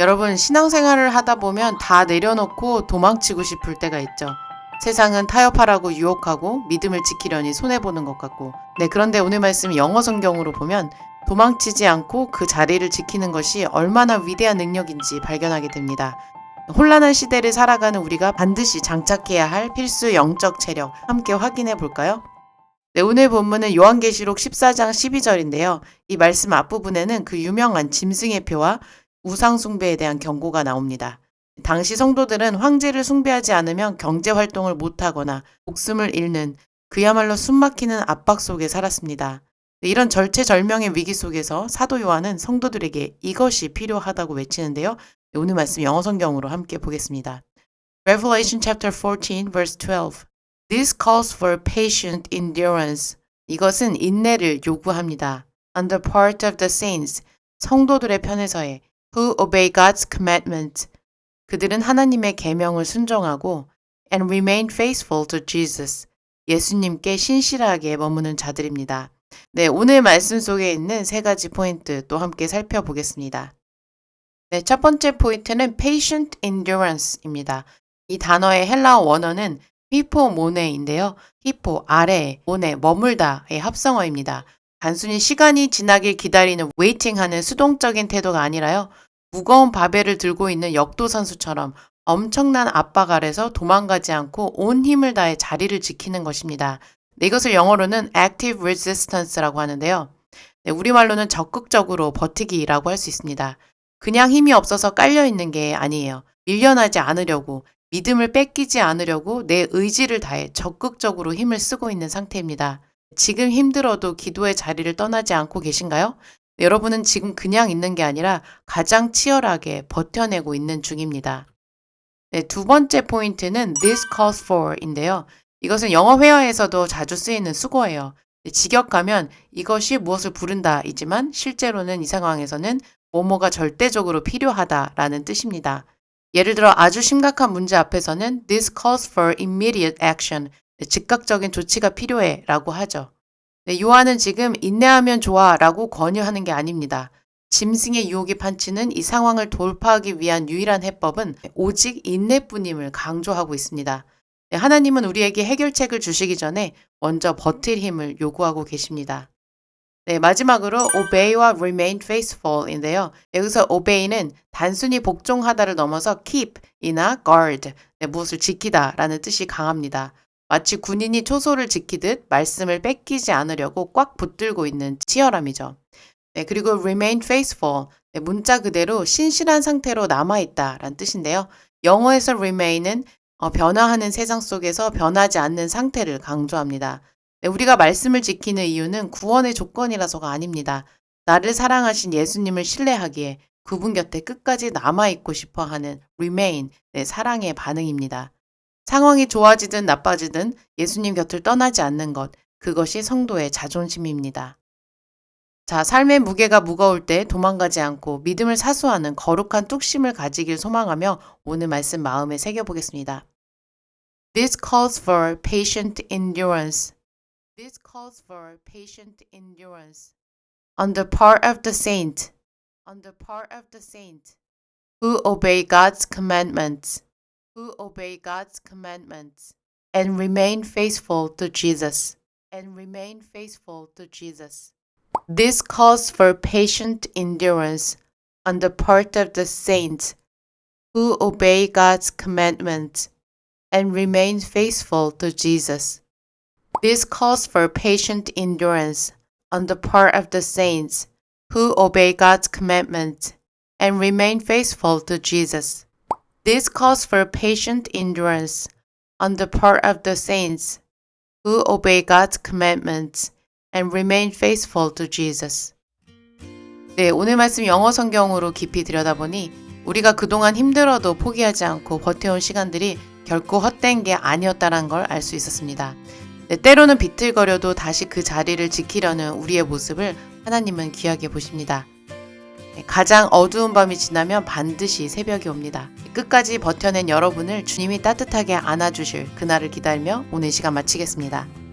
여러분, 신앙생활을 하다 보면 다 내려놓고 도망치고 싶을 때가 있죠. 세상은 타협하라고 유혹하고 믿음을 지키려니 손해보는 것 같고. 네, 그런데 오늘 말씀 영어 성경으로 보면 도망치지 않고 그 자리를 지키는 것이 얼마나 위대한 능력인지 발견하게 됩니다. 혼란한 시대를 살아가는 우리가 반드시 장착해야 할 필수 영적 체력 함께 확인해 볼까요? 네, 오늘 본문은 요한계시록 14장 12절인데요. 이 말씀 앞부분에는 그 유명한 짐승의 표와 우상 숭배에 대한 경고가 나옵니다. 당시 성도들은 황제를 숭배하지 않으면 경제 활동을 못하거나 목숨을 잃는 그야말로 숨막히는 압박 속에 살았습니다. 네, 이런 절체절명의 위기 속에서 사도 요한은 성도들에게 이것이 필요하다고 외치는데요. 네, 오늘 말씀 영어 성경으로 함께 보겠습니다. Revelation chapter 14 verse 12. This calls for patient endurance. 이것은 인내를 요구합니다. On the part of the saints. 성도들의 편에서의 who obey God's commandment. 그들은 하나님의 계명을 순종하고 and remain faithful to Jesus. 예수님께 신실하게 머무는 자들입니다. 네, 오늘 말씀 속에 있는 세 가지 포인트 또 함께 살펴보겠습니다. 네, 첫 번째 포인트는 patient endurance입니다. 이 단어의 헬라어 원어는 히포모네인데요. 히포, 아래, 모네, 머물다의 합성어입니다. 단순히 시간이 지나길 기다리는 웨이팅하는 수동적인 태도가 아니라요. 무거운 바벨을 들고 있는 역도선수처럼 엄청난 압박 아래서 도망가지 않고 온 힘을 다해 자리를 지키는 것입니다. 네, 이것을 영어로는 active resistance라고 하는데요. 네, 우리말로는 적극적으로 버티기라고 할 수 있습니다. 그냥 힘이 없어서 깔려있는 게 아니에요. 밀려나지 않으려고, 믿음을 뺏기지 않으려고 내 의지를 다해 적극적으로 힘을 쓰고 있는 상태입니다. 지금 힘들어도 기도의 자리를 떠나지 않고 계신가요? 네, 여러분은 지금 그냥 있는 게 아니라 가장 치열하게 버텨내고 있는 중입니다. 네, 두 번째 포인트는 this calls for인데요. 이것은 영어 회화에서도 자주 쓰이는 수거예요. 네, 직역하면 이것이 무엇을 부른다이지만 실제로는 이 상황에서는 뭐뭐가 절대적으로 필요하다라는 뜻입니다. 예를 들어 아주 심각한 문제 앞에서는 this calls for immediate action. 네, 즉각적인 조치가 필요해 라고 하죠. 네, 요한은 지금 인내하면 좋아 라고 권유하는 게 아닙니다. 짐승의 유혹이 판치는 이 상황을 돌파하기 위한 유일한 해법은 오직 인내뿐임을 강조하고 있습니다. 네, 하나님은 우리에게 해결책을 주시기 전에 먼저 버틸 힘을 요구하고 계십니다. 네, 마지막으로 obey와 remain faithful인데요. 여기서 obey는 단순히 복종하다를 넘어서 keep이나 guard, 네, 무엇을 지키다라는 뜻이 강합니다. 마치 군인이 초소를 지키듯 말씀을 뺏기지 않으려고 꽉 붙들고 있는 치열함이죠. 네, 그리고 remain faithful, 네, 문자 그대로 신실한 상태로 남아있다라는 뜻인데요. 영어에서 remain은 변화하는 세상 속에서 변하지 않는 상태를 강조합니다. 네, 우리가 말씀을 지키는 이유는 구원의 조건이라서가 아닙니다. 나를 사랑하신 예수님을 신뢰하기에 그분 곁에 끝까지 남아있고 싶어 하는 remain, 네, 사랑의 반응입니다. 상황이 좋아지든 나빠지든 예수님 곁을 떠나지 않는 것, 그것이 성도의 자존심입니다. 자, 삶의 무게가 무거울 때 도망가지 않고 믿음을 사수하는 거룩한 뚝심을 가지길 소망하며 오늘 말씀 마음에 새겨보겠습니다. This calls for patient endurance. This calls for patient endurance on the part of the saint, on the part of the saint who obey God's commandments, who obey God's commandments and remain faithful to Jesus, and remain faithful to Jesus. This calls for patient endurance on the part of the saints who obey God's commandments and remain faithful to Jesus. This calls for patient endurance on the part of the saints who obey God's commandments and remain faithful to Jesus. This calls for patient endurance on the part of the saints who obey God's commandments and remain faithful to Jesus. 네, 오늘 말씀 영어 성경으로 깊이 들여다보니 우리가 그동안 힘들어도 포기하지 않고 버텨온 시간들이 결코 헛된 게 아니었다는 걸 알 수 있었습니다. 네, 때로는 비틀거려도 다시 그 자리를 지키려는 우리의 모습을 하나님은 귀하게 보십니다. 네, 가장 어두운 밤이 지나면 반드시 새벽이 옵니다. 끝까지 버텨낸 여러분을 주님이 따뜻하게 안아주실 그날을 기다리며 오늘 시간 마치겠습니다.